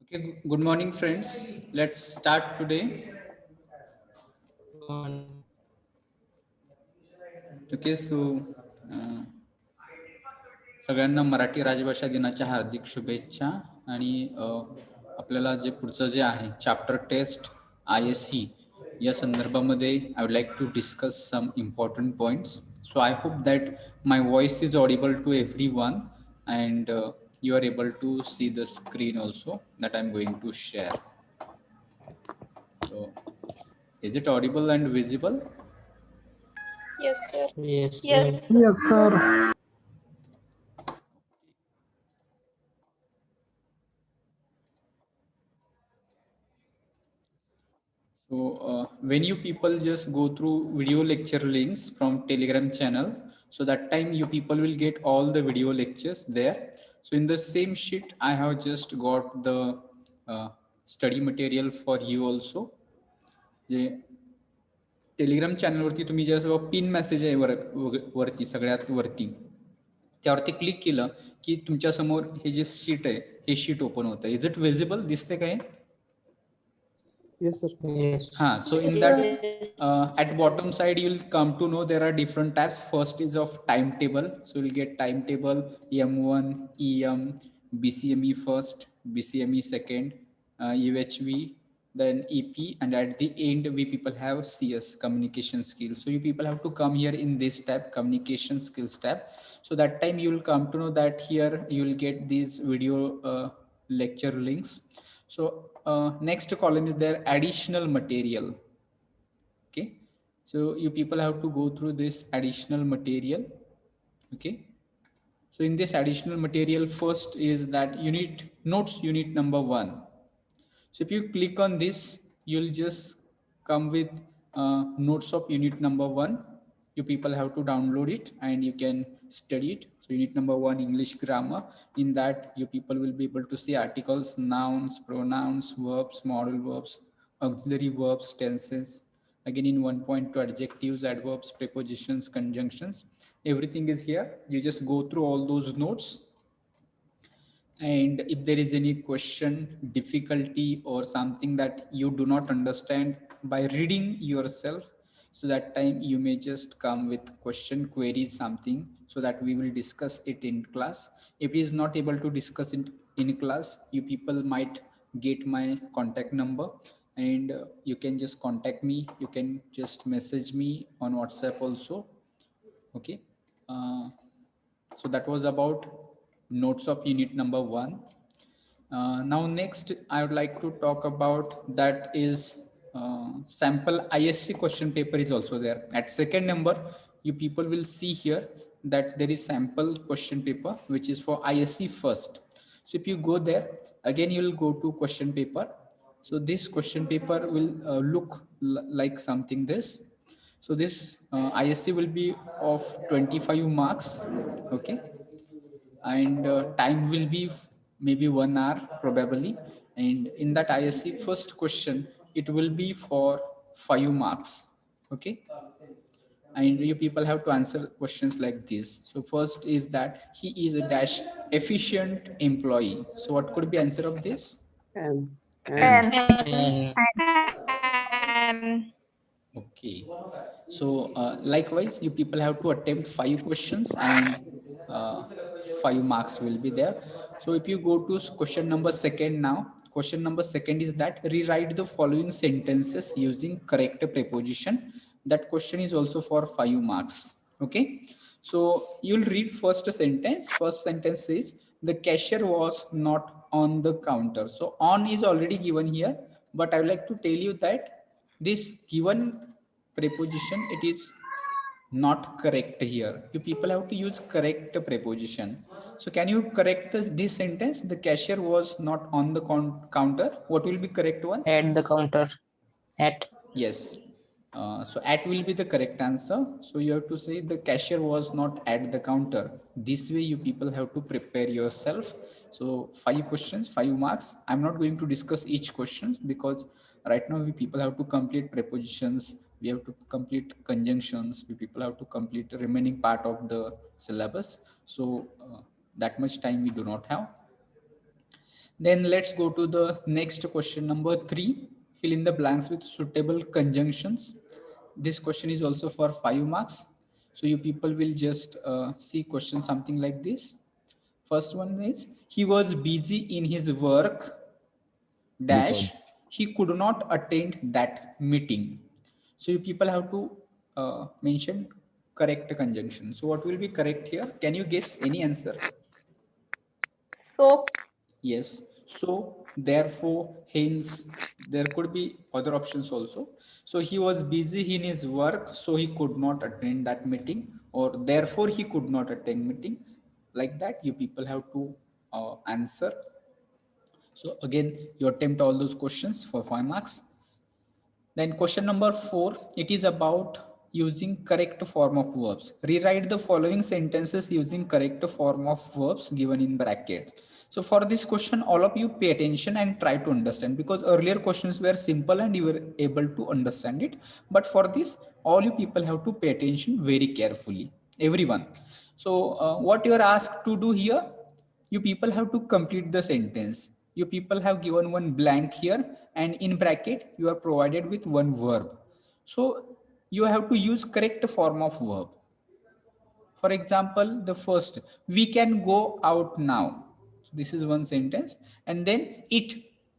Okay, good morning, friends. Let's start today. Okay, so uh, सगळ्यांना मराठी राजभाषा दिनाच्या हार्दिक शुभेच्छा आणि आपल्याला जे पुढचं जे आहे चॅप्टर टेस्ट ISC या संदर्भामध्ये I would like to discuss some important points. So I hope that my voice is audible to everyone and you are able to see the screen also that I'm going to share. So is it audible and visible? Yes, sir. Yes, Yes. sir. Yes, sir. So when you people just go through video lecture links from Telegram channel, so that time you people will get all the video lectures there. So in the same sheet, I have just got the study material for you also. J Telegram चॅनलवरती तुम्ही जेव्हा pin message आहे वरती सगळ्यात वरती त्यावरती click केलं की तुमच्या समोर हे जे शीट आहे हे शीट ओपन होतं. Is it visible? दिसते काय? Yes, sir. Yes. So in that at bottom side you will come to know there are different tabs. First is of timetable, so you'll get timetable, M1, EM, BCME first, BCME second, UHV, then EP, and at the end we people have CS, communication skills. So you people have to come here in this tab, communication skills tab. So that time you will come to know that here you will get these video lecture links. So next column is there additional material. Okay, so you people have to go through this additional material. Okay, so in this additional material, first is that unit notes, unit number 1. So if you click on this, you'll just come with notes of unit number 1. You people have to download it and you can study it. So unit number 1, English grammar. In that you people will be able to see articles, nouns, pronouns, verbs, modal verbs, auxiliary verbs, tenses. Again in 1.2, adjectives, adverbs, prepositions, conjunctions. Everything is here. You just go through all those notes, and if there is any question, difficulty, or something that you do not understand by reading yourself, so that time you may just come with question, queries, something, so that we will discuss it in class. If it is not able to discuss it in class, you people might get my contact number, and you can just contact me. You can just message me on WhatsApp also. Okay, so that was about notes of unit number 1. Now next I would like to talk about that is sample ISC question paper is also there. At second number, you people will see here that there is sample question paper which is for ISC first. So if you go there, again you will go to question paper. So this question paper will look like something this. So this ISC will be of 25 marks. Okay, and time will be maybe 1 hour probably, and in that ISC first question it will be for 5 marks. Okay, and you people have to answer questions like this. So first is that he is a dash efficient employee. So what could be answer of this? And And And Okay, so likewise you people have to attempt 5 questions, and 5 marks will be there. So if you go to question number second now, question number second is that rewrite the following sentences using correct preposition. That question is also for 5 marks. Okay, so you'll read first sentence. First sentence says the cashier was not on the counter. So on is already given here, but I would like to tell you that this given preposition, it is not correct here. You people have to use correct preposition. So can you correct this sentence? The cashier was not on the counter. What will be correct one? at the counter. At. Yes. So at will be the correct answer. So you have to say the cashier was not at the counter. This way you people have to prepare yourself. So 5 questions, 5 marks. I'm not going to discuss each question because right now we people have to complete prepositions. We have to complete conjunctions. We people have to complete the remaining part of the syllabus. So that much time we do not have. Then let's go to the next question, number 3. Fill in the blanks with suitable conjunctions. This question is also for 5 marks. So you people will just see question something like this. First one is, he was busy in his work dash, he could not attend that meeting. So you people have to mention correct conjunction. So what will be correct here? Can you guess any answer? So, Yes. So, therefore, hence, there could be other options also. So he was busy in his work, so he could not attend that meeting, or therefore he could not attend meeting. Like that, you people have to answer. So again, you attempt all those questions for 5 marks. Then question number 4, it is about using correct form of verbs. Rewrite the following sentences using correct form of verbs given in bracket. So for this question, all of you pay attention and try to understand, because earlier questions were simple and you were able to understand it. But for this, all you people have to pay attention very carefully, everyone. So what you are asked to do here, you people have to complete the sentence. You people have given one blank here, and in bracket you are provided with one verb. So you have to use correct form of verb. For example, the first, we can go out now. So this is one sentence, and then it,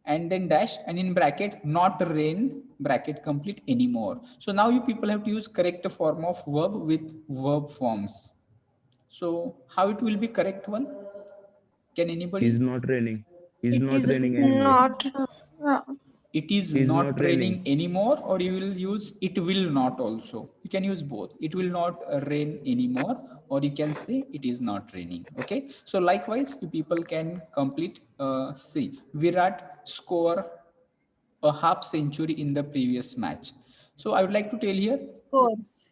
and then dash, and in bracket, not rain, bracket complete anymore. So now you people have to use correct form of verb with verb forms. So how it will be correct one? Can anybody? Is not raining. Is It not is raining anymore. not. It is Is not not raining raining. anymore, or you will use it will not also. You can use both. It will not rain anymore, or you can say it is not raining. Okay. So likewise, you people can complete. See, Virat score a half century in the previous match. So I would like to tell here. Scores.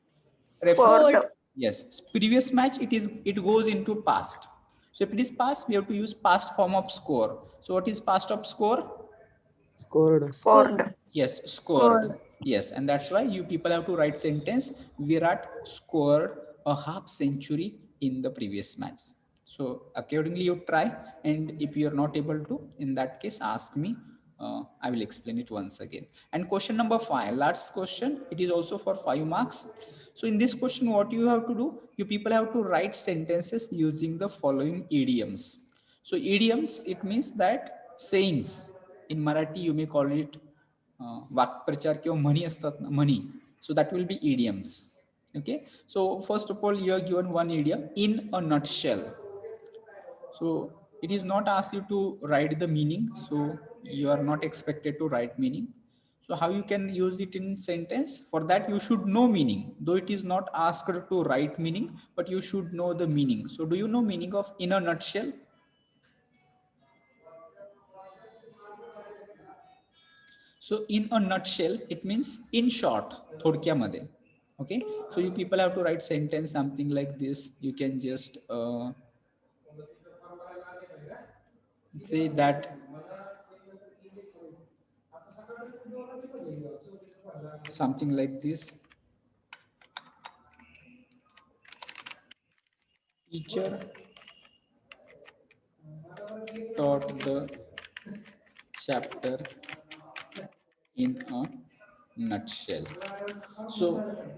scored. Yes, previous match, it goes into past. So if it is past, we have to use past form of score. So what is past of score? Scored. Scored. Yes, scored. Yes, and that's why you people have to write sentence, Virat scored a half century in the previous match. So accordingly you try, and if you are not able to, in that case ask me. I will explain it once again. And question number 5, last question, it is also for 5 marks. So in this question, what you have to do, you people have to write sentences using the following idioms. So idioms, it means that sayings. In Marathi, you may call it वाक्प्रचार किंवा म्हणी असतात ना, म्हणी. So that will be idioms. Okay. So first of all, you are given one idiom, in a nutshell. So it is not asked you to write the meaning. So you are not expected to write meaning. So how you can use it in sentence? For that you should know meaning. Though it is not asked to write meaning, but you should know the meaning. So do you know meaning of in a nutshell? So in a nutshell, it means in short, थोडक्यामध्ये. Okay. So you people have to write sentence something like this. You can just say that something like this. Teacher taught the chapter in a nutshell. So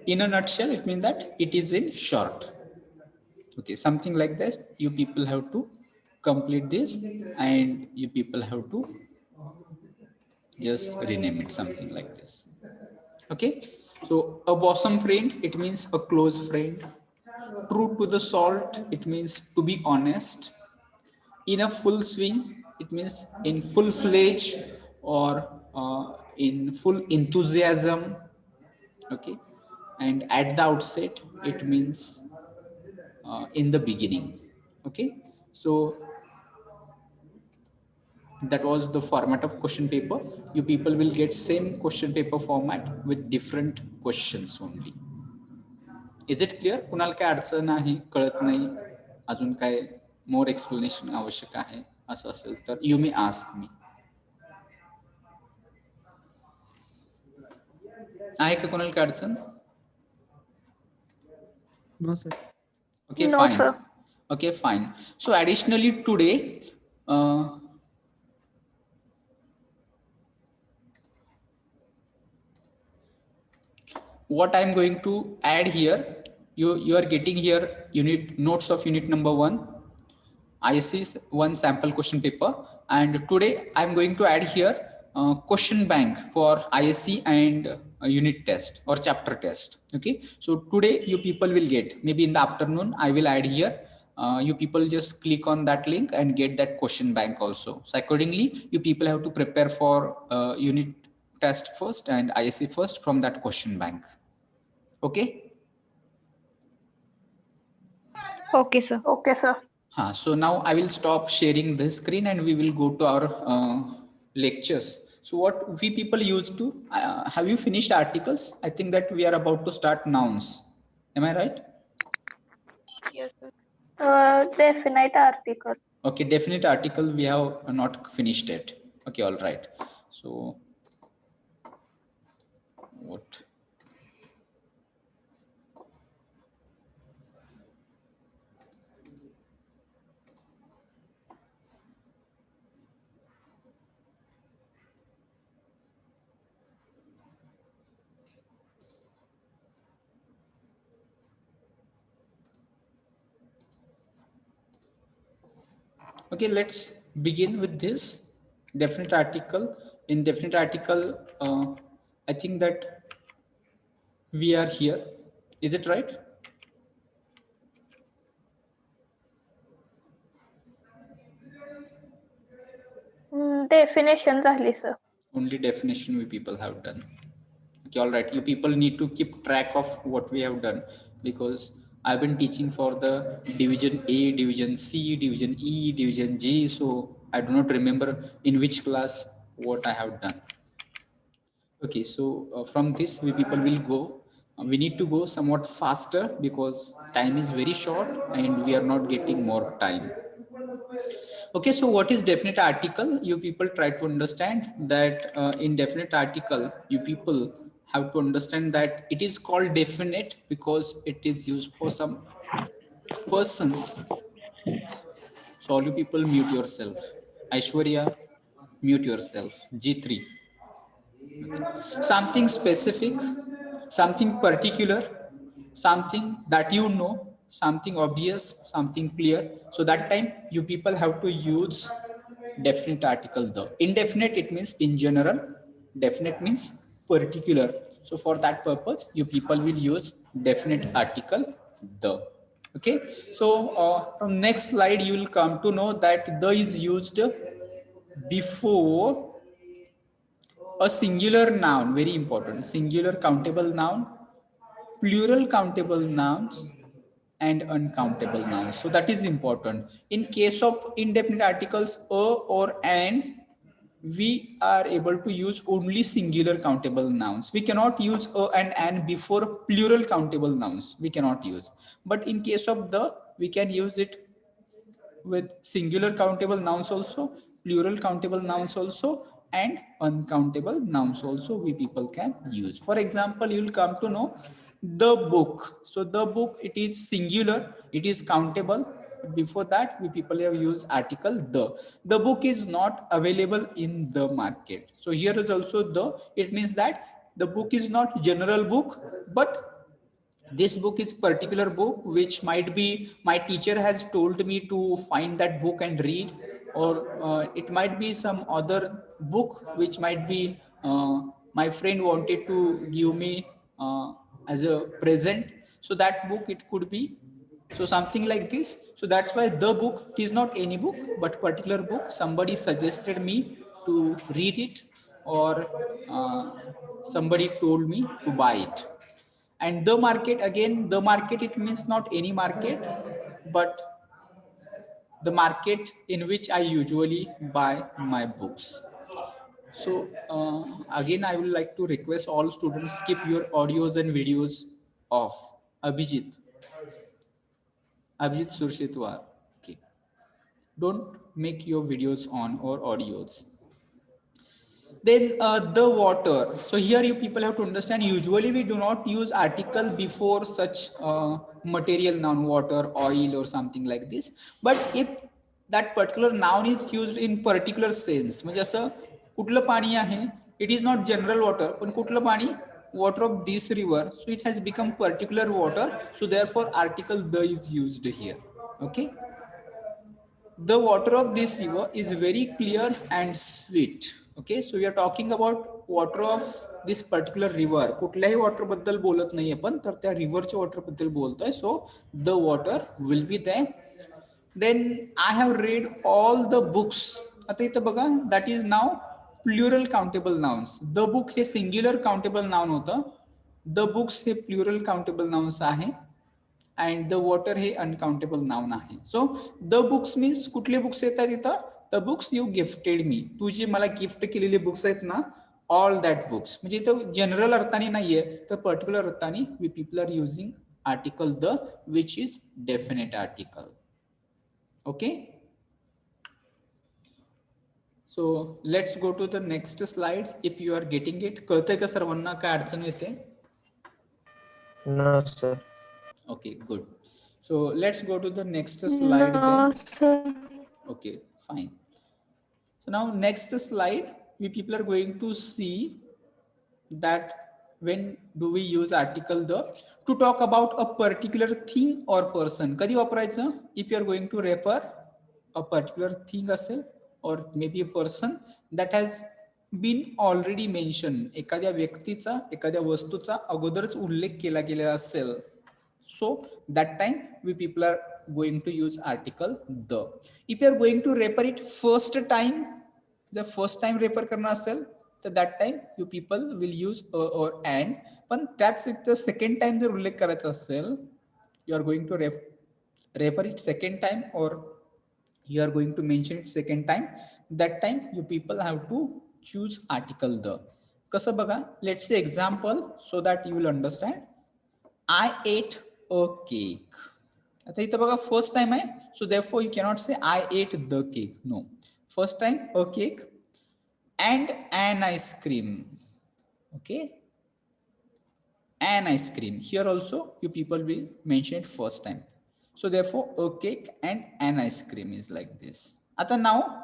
in a nutshell, it means that it is in short. Okay, something like this. You people have to complete this, and you people have to just rename it something like this. Okay. So a bosom friend, it means a close friend. True to the salt, it means to be honest. In a full swing, it means in full fledged, or in full enthusiasm. Okay. And at the outset, it means in the beginning. Okay. So that was the format of question paper. You people will get same question paper format with different questions only. Is it clear? कुणाला काय अडचण आहे, कळत नाही, अजून काय मोर explanation आवश्यक आहे असं असेल तर यू मे आस्क मी. आहे का कोणाला काय अडचण? No, sir. Okay, No, fine. sir. Okay, fine. So additionally today, what I'm going to add here, you are getting here unit notes of unit number 1, ISC 1 sample question paper, and today I'm going to add here question bank for ISC and unit test or chapter test. Okay, so today you people will get, maybe in the afternoon I will add here. You people just click on that link and get that question bank also. So accordingly, you people have to prepare for unit test first and ISC first from that question bank. Okay. Okay, sir. Okay, sir. So now I will stop sharing the screen and we will go to our lectures. So what we people used to, have you finished articles? I think that we are about to start nouns. Am I right? Yes, sir. Definite article. Okay, definite article we have not finished it. Okay, all right. So what? Okay, let's begin with this definite article. In definite article, I think that we are here. Is it right? Definition झाली, sir. Only definition we people have done. Okay, all right. You people need to keep track of what we have done, because I've been teaching for the division A, division C, division E, division G. So I do not remember in which class what I have done. Okay, so from this we people will go. We need to go somewhat faster because time is very short and we are not getting more time. Okay, so what is definite article? You people try to understand that in definite article, you people have to understand that it is called definite because it is used for some persons. So all you people mute yourself. Aishwarya, mute yourself. G3. Something specific, something particular, something that you know, something obvious, something clear. So that time you people have to use definite article the. Indefinite, it means in general. Definite means particular. So for that purpose, you people will use definite article the. Okay, so from next slide you will come to know that the is used before a singular noun, very important, singular countable noun, plural countable nouns, and uncountable nouns. So that is important. In case of indefinite articles a or an, we are able to use only singular countable nouns. We cannot use a and an before plural countable nouns. We cannot use. But in case of the, we can use it with singular countable nouns also, plural countable nouns also, and uncountable nouns also we people can use. For example, you will come to know the book. So the book, it is singular, it is countable. Before that, we people have used article the. The book is not available in the market. So here is also the, it means that the book is not general book, but this book is particular book which might be my teacher has told me to find that book and read, or it might be some other book which might be my friend wanted to give me as a present. So that book it could be, so something like this. So that's why the book is not any book but particular book, somebody suggested me to read it, or somebody told me to buy it. And the market, again, the market, it means not any market, but the market in which I usually buy my books. So again, I would like to request all students, keep your audios and videos off. Abhijit Surshetwar. Okay. Don't make your videos on or audios. Then the water. So here you people have to understand, usually we do not use article before such material noun, water, oil or something like this. But if that particular noun is used in particular sense, म्हणजे असं कुठलं पाणी आहे, it is not general water, पण कुठलं पाणी water of this river, so it has become particular water, so therefore article the is used here. Okay, the water of this river is very clear and sweet. Okay, so we are talking about water of this particular river. कुठल्याही water बद्दल बोलत नाही आपण, तर त्या riverच्या water बद्दल बोलतोय. So the water will be there. Then I have read all the books. आता इथं बघा, that is now plural countable nouns. The book हे singular countable noun होतं. The books हे plural countable nouns आहे. And the water हे uncountable noun आहे. So the books means कुठले बुक्स येतात इथं? The books you gifted me. तू जी मला गिफ्ट केलेली बुक्स आहेत ना, all that books. म्हणजे इथं जनरल अर्थाने नाहीये, तर पर्टिक्युलर अर्थाने we people are using article the, which is definite article. Okay. So let's go to the next slide. If you are getting it, कळतंय का सर्वांना काय अडचण येते? No, sir. Okay, good. So let's go to the next slide No, then. sir. Okay, fine. So now next slide, we people are going to see that when do we use article the to talk about a particular thing or person. कधी वापरायचं? If you are going to refer a particular thing असेल or maybe a person that has been already mentioned, एखाद्या व्यक्तीचा, एखाद्या वस्तूचा अगोदरच उल्लेख केला गेलेला असेल, so that time we people are going to use article the. If you are going to refer it first time, the first time refer करना असेल, तर that time you people will use or and. पण त्याच the second time जर उल्लेख करायचा असेल, you are going to refer it second time or you are going to mention it second time, that time you people have to choose article the. कसं बघा, let's say example so that you will understand. I ate a cake. आता इथं बघा first time आहे, so therefore you cannot say I ate the cake. No, first time a cake and an ice cream. Okay, an ice cream. Here also you people will mention it first time. So therefore a cake and an ice cream is like this. Ata now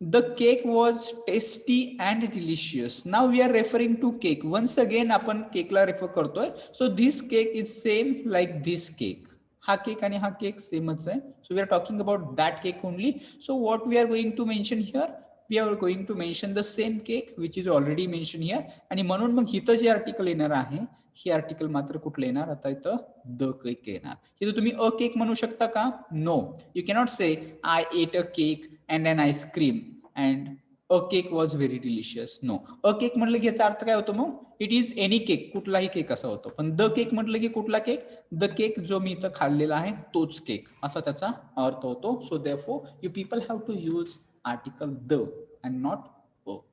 the cake was tasty and delicious. Now we are referring to cake. Once again आपण cake ला refer करतोय. So this cake is same like this cake. हा cake आणि हा cake सेमच आहे. So we are talking about that cake only. So what we are going to mention here? We are going to mention the same cake which is already mentioned here. आणि म्हणून मग इथं जे article येणार आहे, हे article मात्र कुठलं येणार? आता इथं द केक येणार. इथं तुम्ही अ केक म्हणू शकता का? No, you cannot say I ate a cake and an ice cream and a cake was very delicious. No, a cake म्हटलं की याचा अर्थ काय होतो? मग इट इज एनी केक, कुठलाही केक असा होतो. पण द केक म्हटलं की कुठला केक? द केक जो मी इथं खाल्लेला आहे तोच केक, असा त्याचा अर्थ होतो. So therefore you people have to use article the and not o.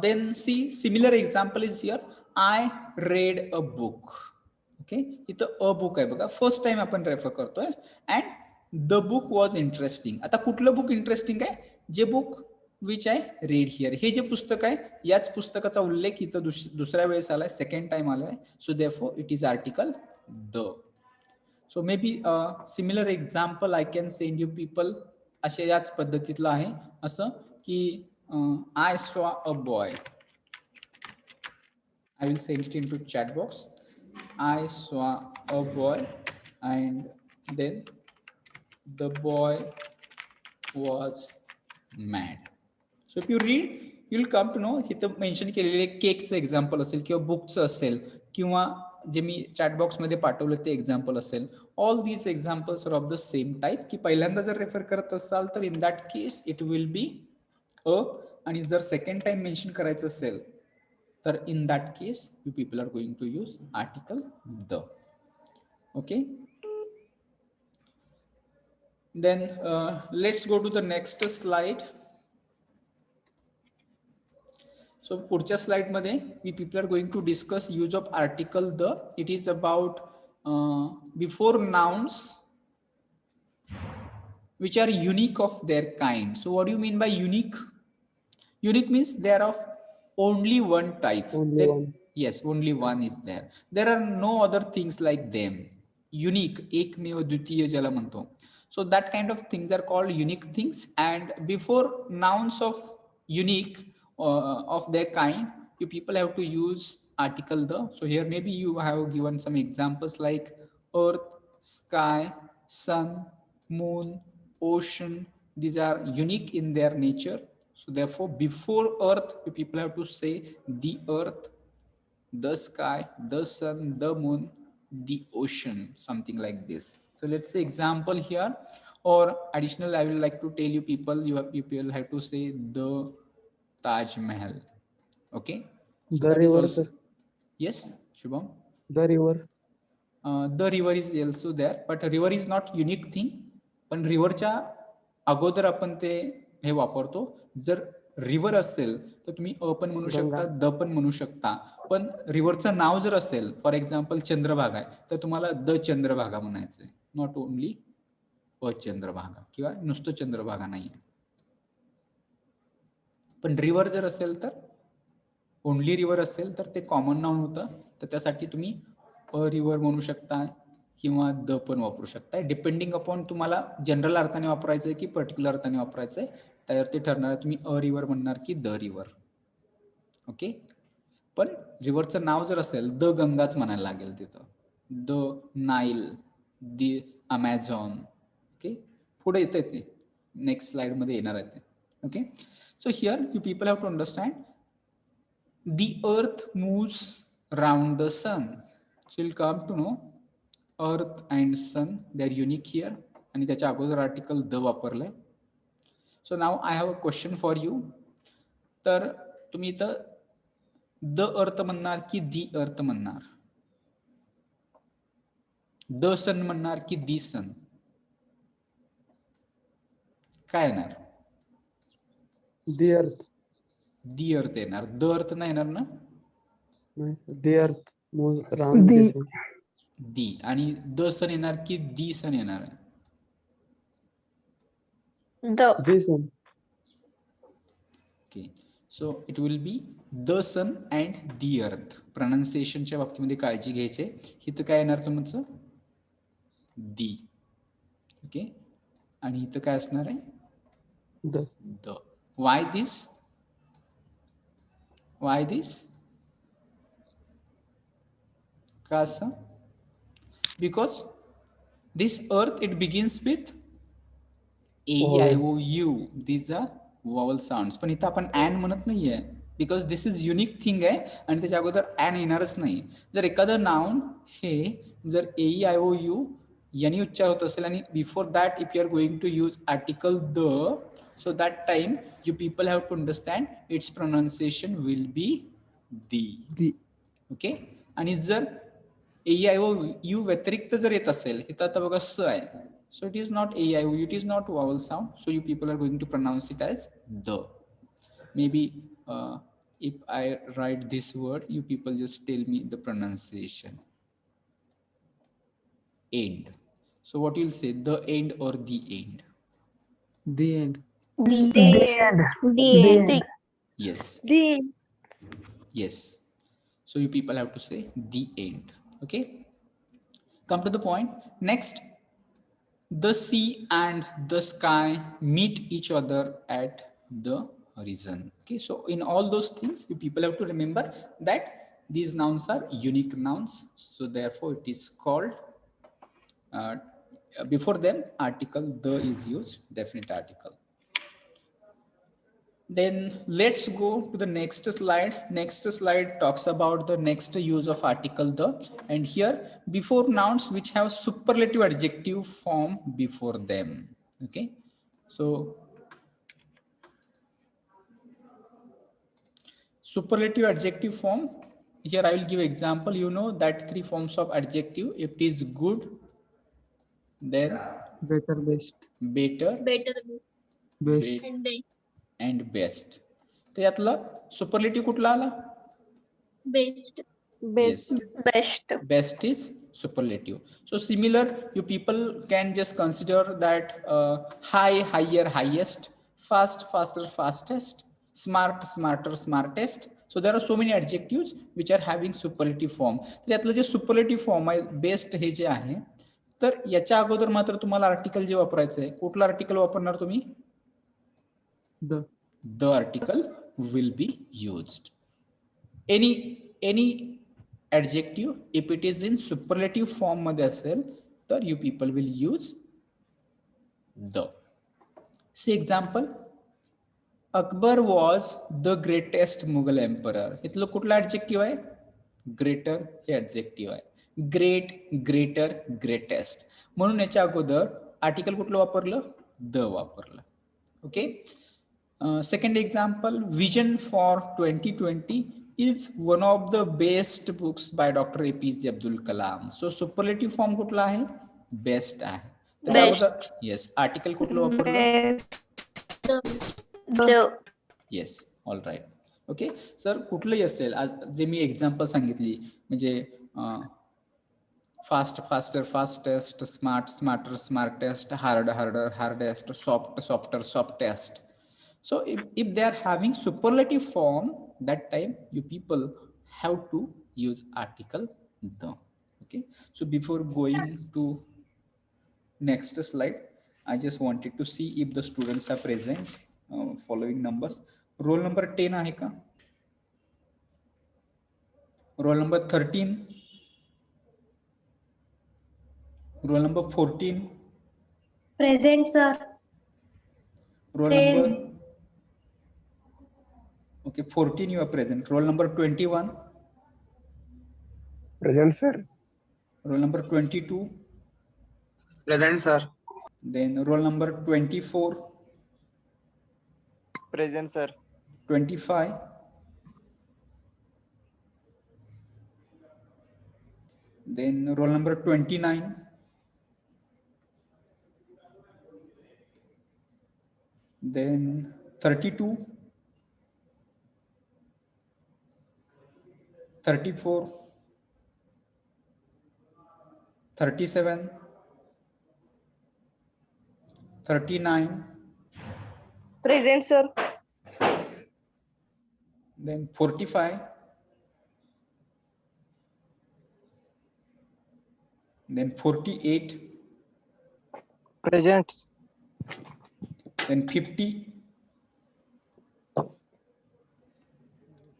Then see, similar example is here. I read a book. Okay, इथं a book आहे बघा, फर्स्ट टाइम आपण रेफर करतोय. and the book was interesting. आता कुठलं book interesting आहे? जे book which आहे read here. हे जे पुस्तक आहे, याच पुस्तकाचा उल्लेख इथं दुसऱ्या वेळेस आलाय, सेकंड टाइम आलाय. सो therefore it is article the. So maybe a similar example I can send you people. अशा याच पद्धतीतलं आहे असं की I saw a boy. I will send it into chat box. I saw a boy and then the boy was mad. So if you read, you will come to know इथं mention केलेले केकचं example असेल किंवा बुकचं असेल किंवा जे मी chat box मध्ये पाठवलं ते example असेल. All these examples are of the same type. की पहिल्यांदा जर रेफर करत असाल तर in that case it will be a, आणि जर सेकंड टाइम मेन्शन करायचं असेल तर in that case you people are going to use article the. Okay, then let's go to the next slide. So पुढच्या slide मध्ये we people are going to discuss use of article the. It is about before nouns which are unique of their kind. So what do you mean by unique? Unique means they are of only one type. Only one. Yes, only one is there. There are no other things like them. Unique, एकमेव द्वितीय ज्याला म्हणतो. So that kind of things are called unique things. And before nouns of unique of their kind, you people have to use article the. So here maybe you have given some examples like earth, sky, sun, moon, ocean. These are unique in their nature. So therefore, before earth, you people have to say the earth, the sky, the sun, the moon, the ocean, something like this. So let's say example here, or additional, I will like to tell you people, people have to say the Taj Mahal. Okay. So The that is river, also, sir. yes, Shubham. The river. The river is also there, but river is not unique thing. पण रिव्हरच्या अगोदर आपण ते हे वापरतो. जर river असेल तर तुम्ही अ पण म्हणू शकता, द पण म्हणू शकता. पण रिव्हरचं नाव जर असेल, फॉर एक्झाम्पल चंद्रभागा आहे, तर तुम्हाला द चंद्रभागा म्हणायचंय, नॉट ओनली अ चंद्रभागा किंवा नुसतं चंद्रभागा नाहीये. पण रिव्हर जर असेल तर ओनली रिव्हर असेल तर ते कॉमन नाउन होतं, तर त्यासाठी तुम्ही अ रिव्हर म्हणू शकता किंवा द पण वापरू शकता, डिपेंडिंग अपॉन तुम्हाला जनरल अर्थाने वापरायचंय की पर्टिक्युलर अर्थाने वापरायचंय, त्यावर ते ठरणार आहे तुम्ही अ रिव्हर म्हणणार की द रिव्हर. ओके. पण रिव्हरचं नाव जर असेल, द गंगाच म्हणायला लागेल तिथं, the Nile, the Amazon. Okay. पुढे येते ते नेक्स्ट स्लाइड मध्ये येणार आहे ते. Okay. So here you people have to understand the earth moves round the sun. So you'll come to know earth and sun, they're unique here, आणि त्याच्या अगोदर आर्टिकल द वापरलंय. So now I have a question for you. तर तुम्ही इथं the earth म्हणणार की दी अर्थ म्हणणार, द सन म्हणणार की दी सन, काय येणार? The earth. दी अर्थ येणार, द अर्थ नाही येणार ना. The earth moves around the sun. दी. आणि द सन येणार की दी सन येणार आहे? The sun. Okay. So it will be the sun and the earth. प्रोनाउन्सिएशनच्या बाबतीमध्ये काळजी घ्यायची. इथं काय येणार तुमचं? दी. ओके. आणि इथं काय असणार आहे? The. Why this? Why this? का असं? Because this earth it begins with AEIOU. These are vowel sounds. पण इथं आपण ॲन म्हणत नाहीये, because this is unique thing आहे आणि त्याच्या अगोदर ॲन येणारच नाही. जर एखादं नाउन हे जर AEIOU यांनी उच्चार होत असेल आणि before that if you are going to use article the, so that time you people have to understand its pronunciation will be the. Okay. आणि जर AEIOU व्यतिरिक्त जर येत असेल, इथं आता बघा स आहे, so it is not AIOU, it is not vowel sound, so you people are going to pronounce it as the. Maybe if I write this word, you people just tell me the pronunciation. End. So what you'll say, the end or the end? The end. The end. Yes. Yes. So you people have to say the end. Okay. Come to the point. Next, the sea and the sky meet each other at the horizon. Okay. So in all those things, you people have to remember that these nouns are unique nouns. So therefore it is called, before them article the is used, definite article. Then let's go to the next slide. Next slide talks about the next use of article the, and here before nouns which have superlative adjective form before them. Okay. So superlative adjective form, here I will give example. You know that three forms of adjective. If it is good, then Better, best. better, Best. and best. तर यातलं superlative कुठला आला? Best. Best is superlative. So similar, you people can just consider that high, higher, highest, fast, faster, fastest, smart, smarter, smartest. So there are so many adjectives which are having superlative form. तर यातलं जे superlative form आहे best हे जे आहे, तर याच्या अगोदर मात्र तुम्हाला article जे वापरायचं आहे, कुठलं आर्टिकल वापरणार तुम्ही? The article will be used. any adjective, if it is in superlative form मध्ये असेल तर you people will use the. See example, Akbar was the greatest Mughal emperor. इथलं कुठलं adjective आहे? Greater हे adjective आहे. Great, greater, greatest. म्हणून याच्या अगोदर आर्टिकल कुठलं वापरलं? The वापरलं. Okay. Second example, Vision for 2020 is one of the best books by Dr. APJ Abdul Kalam. So superlative form कुठला आहे? Best आहे. त्याच्या अगोदर yes, article कुठलं वापरलं? The. Yes, all right. Okay sir, कुठलंही असेल जे मी एक्झाम्पल सांगितली म्हणजे fast faster fastest, smart smarter smartest, hard harder hardest, soft softer softest. So if they are having superlative form, that time you people have to use article the. Okay, so before going to next slide, I just wanted to see if the students are present. Following numbers. Roll number 10 आहे का? Roll number 13. Roll number 14. Present, sir. Roll 10. number. Okay, 14 you are present. Roll number 21. Present, sir. Roll number 22. Present, sir. Then roll number 24. Present, sir. 25. Then roll number 29. Then 32. 34. 37. 39. Present, sir. Then 45. Then 48. Present. Then 50.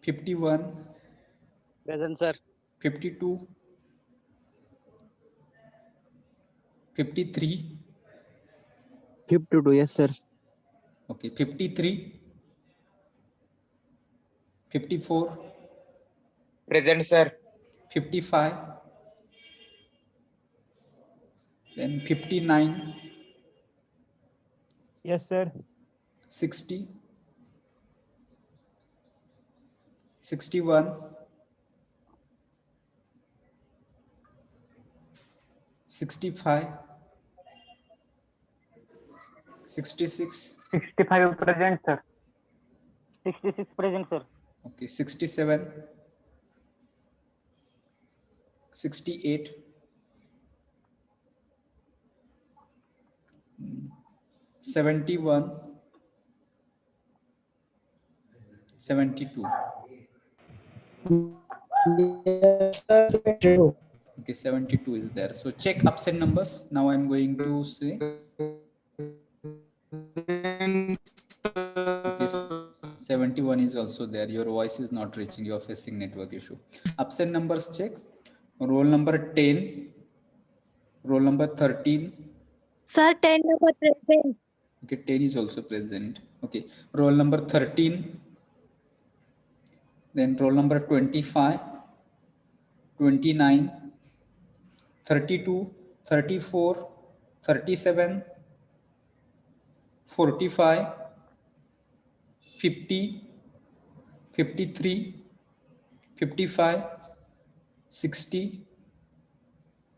51. Present, sir. 52. 53. 52, yes, sir. Okay, 53. 54. Present, sir. 55. Then 59. Yes, sir. 60. 61. 65. 66. 65 present, sir. 66 present, sir. Okay, 67. 68. 71. 72. Yes, sir. Okay, 72 is there. So check absent numbers. Now I'm going to say. Okay, 71 is also there. Your voice is not reaching. You're facing network issue. Absent numbers check. Roll number 10. Roll number 13. Sir, 10 number present. Okay, 10 is also present. Okay, roll number 13. Then roll number 25, 29, 32, 34, 37, 45, 50, 53, 55, 60,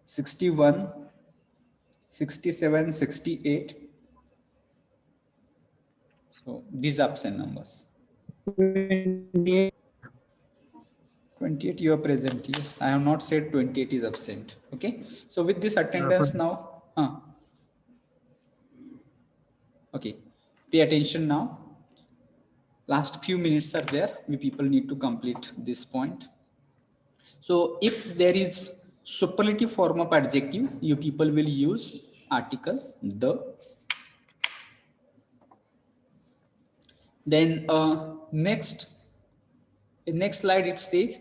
61, 67, 68. So these absent numbers. 28 you are present. Yes, I have not said 28 is absent. Okay, so with this attendance now, okay, pay attention now. Last few minutes are there. We people need to complete this point. So if there is superlative form of adjective, you people will use article the. Then next In next slide it says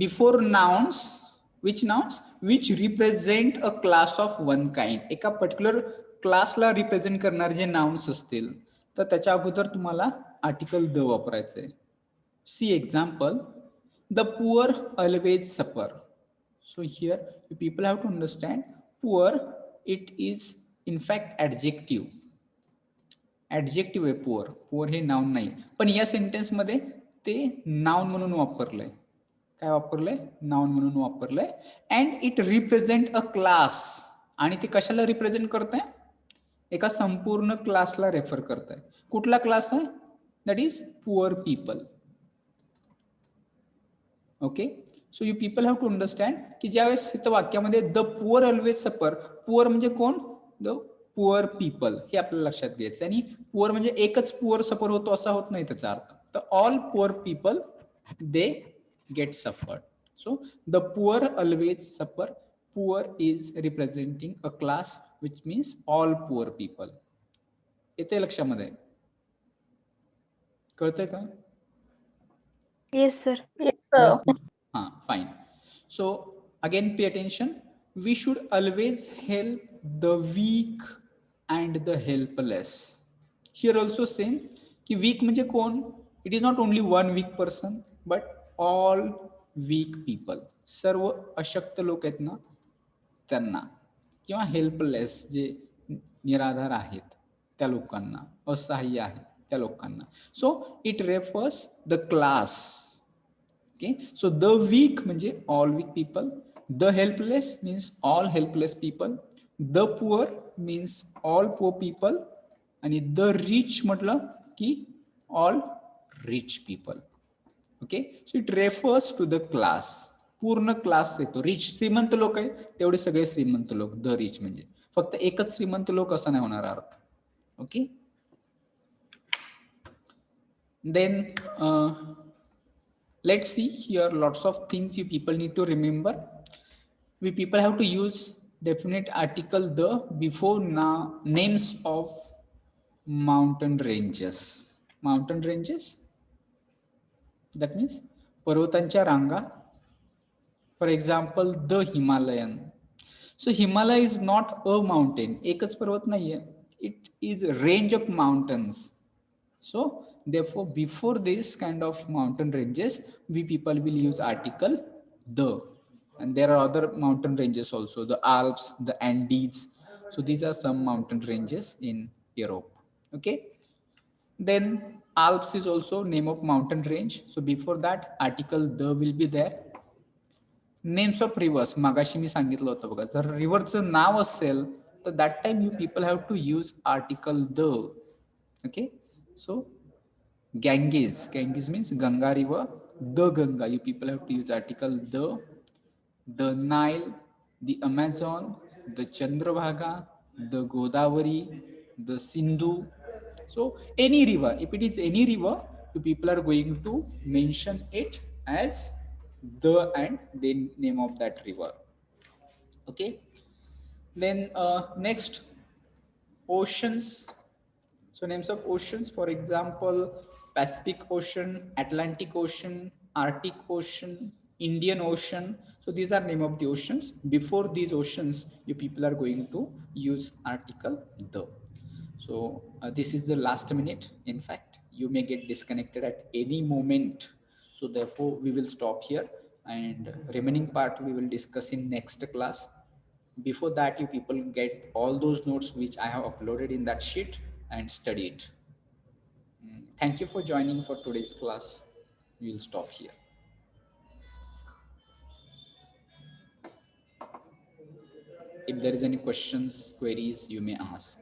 before nouns, which represent a class of one kind. एका particular क्लासला represent करणारे जे nouns असतील तर त्याच्या अगोदर तुम्हाला article the वापरायचं आहे. See example, the poor always suffer. So here you people have to understand poor, it is in fact adjective. Adjective आहे poor हे नाउन नाही, पण या सेंटेन्स मध्ये ते नाउन म्हणून वापरलंय. काय वापरलंय? नाउन म्हणून वापरलंय. And it represent a class. आणि ते कशाला रिप्रेझेंट करताय? एका संपूर्ण क्लासला रेफर करताय. कुठला क्लास आहे? That is poor people. Okay, so you people have to understand की ज्यावेळेस इथं वाक्यामध्ये the poor always suffer, poor म्हणजे कोण? द पुअर पीपल, हे आपल्याला लक्षात घ्यायचं. आणि पुअर म्हणजे एकच पुअर सफर होतो असा होत नाही त्याचा अर्थ. तर all poor people they get suffered. So the poor always suffer. Poor is representing a class which means all poor people. येते लक्षामध्ये? कळतंय का? Yes, sir. हाँ, fine. So again pay attention. We should always help the weak and the helpless. Here also same कि weak म्हणजे कोण? It is not only one weak person but all weak people. सर्व अशक्त लोक आहेत ना त्यांना, किंवा हेल्पलेस जे निराधार आहेत त्या लोकांना, असहाय्य आहेत त्या लोकांना. So it refers the class. Okay, so the weak म्हणजे all weak people, the helpless means all helpless people, the poor means all poor people, आणि the rich म्हटलं की all rich people. Okay, so it refers to the class. पूर्ण class येतो. Rich श्रीमंत लोक आहेत तेवढे सगळे श्रीमंत लोक द रिच म्हणजे. फक्त एकच श्रीमंत लोक असा नाही होणार अर्थ. Okay, then let's see here lots of things you people need to remember. We people have to use definite article the before now names of mountain ranges. Mountain ranges, that means पर्वतांच्या रांगा. For example, the Himalayan. So Himalaya is not a mountain. एकच पर्वत नाहीये. It is a range of mountains. So therefore before this kind of mountain ranges we people will use article the. And there are other mountain ranges also, the Alps, the Andes. So these are some mountain ranges in Europe. Okay, then Alps is also name of mountain range. So before that article the will be there. Names of rivers, मागाशी मी सांगितलं होतं बघा, जर रिव्हरचं नाव असेल तर that time you people have to use article the. Okay, so Ganges means Ganga river, the Ganga, you people have to use article the Nile, the Amazon, the Chandrabhaga, the Godavari, the Sindhu. So any river, if it is any river, you people are going to mention it as the and the name of that river. Okay, then next, oceans. So names of oceans, for example, Pacific Ocean, Atlantic Ocean, Arctic Ocean, Indian Ocean. So these are name of the oceans. Before these oceans, you people are going to use article the. So this is the last minute. In fact, you may get disconnected at any moment. So therefore, we will stop here, and remaining part we will discuss in next class. Before that, you people get all those notes which I have uploaded in that sheet and study it. Thank you for joining for today's class. We will stop here. If there is any questions, queries, you may ask.